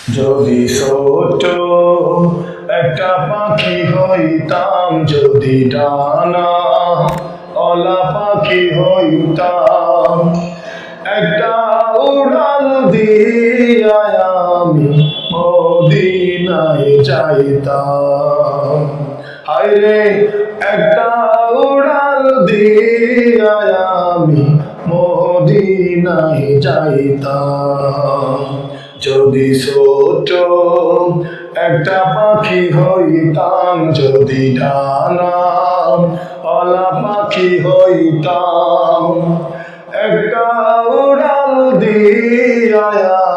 যদি ছোট একটা পাখি হইতাম, যদি ডানা অলা পাখি হইতাম, একটা উড়াল দিয়া আমি মদিনায় যাইতাম। হায়রে একটা উড়াল দিয়া আমি মদিনায় যাইতাম। যদি ছোট একটা পাখি হইতাম, যদি ডানা অলা পাখি হইতাম, একটা উড়াল দিয়া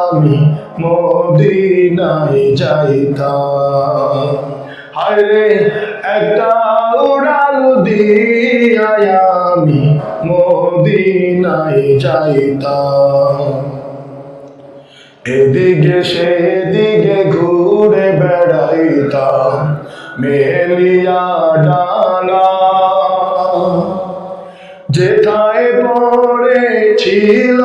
আমি মদিনায় যাইতাম। হায়রে একটা উড়াল দিয়া আমি মদিনায় যাইতাম। এদিকে সেদিকে ঘুরে বেড়াইতাম মেলিয়া ডানা, যেথায় পড়েছিল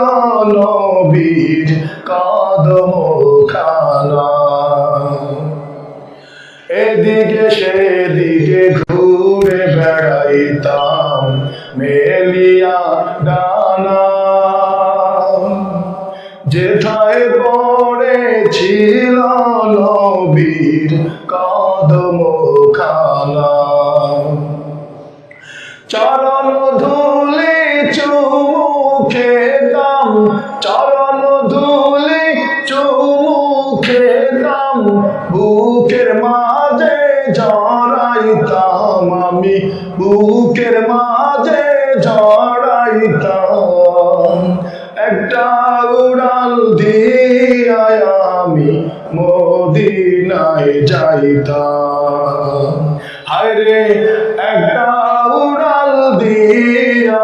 নবীর কদমখানা। এদিকে সেদিকে ঘুরে বেড়াইতাম মেলিয়া ডানা, যেথায় পড়েছিল নবীর কদমখানা। চরণ ধুলি চুমু খেতাম, চরণ ধুলি চুমু খেতাম, বুকের মাঝে জড়াইতাম আমি, বুকের মাঝে জড়াইতাম। একটা উড়াল দিয়া আমি মদিনায় যাইতাম। হায়রে একটা উড়াল দিয়া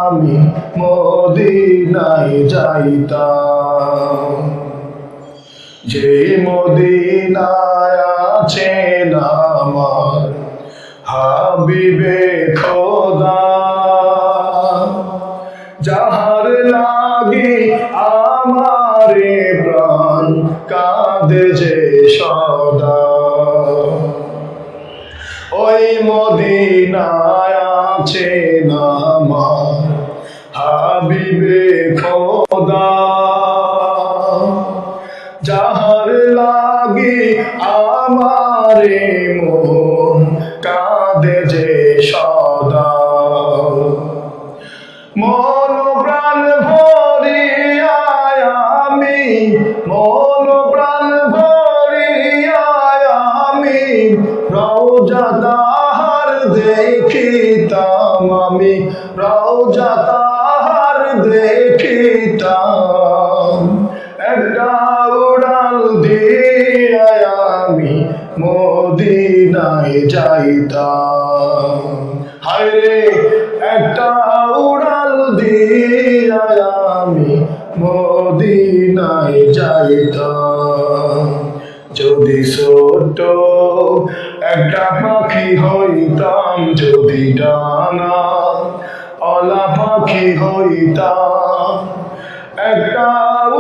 আমি মদিনায় যাইতাম। যে মদিনায় আছেন আমার হাবিবে খোদা, যাহার লাগি আমারে প্রাণ কাঁদে যে সদা। ওই মদিনায় আছেন আমার হাবিবে খোদা, যাহার লাগি আমারে মন কাঁদে যে সদা। মন প্রাণ ভরিয়া আমি, মন প্রাণ ভরিয়া আমি রওজা তাহার দেখিতাম, আমি রওজা তাহার দেখিতাম। একটা উড়াল দিয়া আমি মদিনায় যাইতাম। হায়রে একটা উড়াল দিয়া আমি মদিনায় যাইতাম। যদি ছোট একটা পাখি হইতাম, যদি ডানা অলা পাখি হইতাম, একটা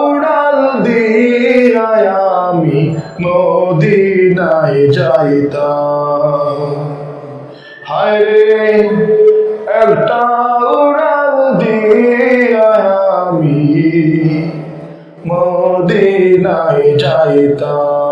উড়াল দিয়া আমি মদিনায় যাইতাম। হায়রে একটা উড়াল দিয়া আমি মদিনায় যাইতাম।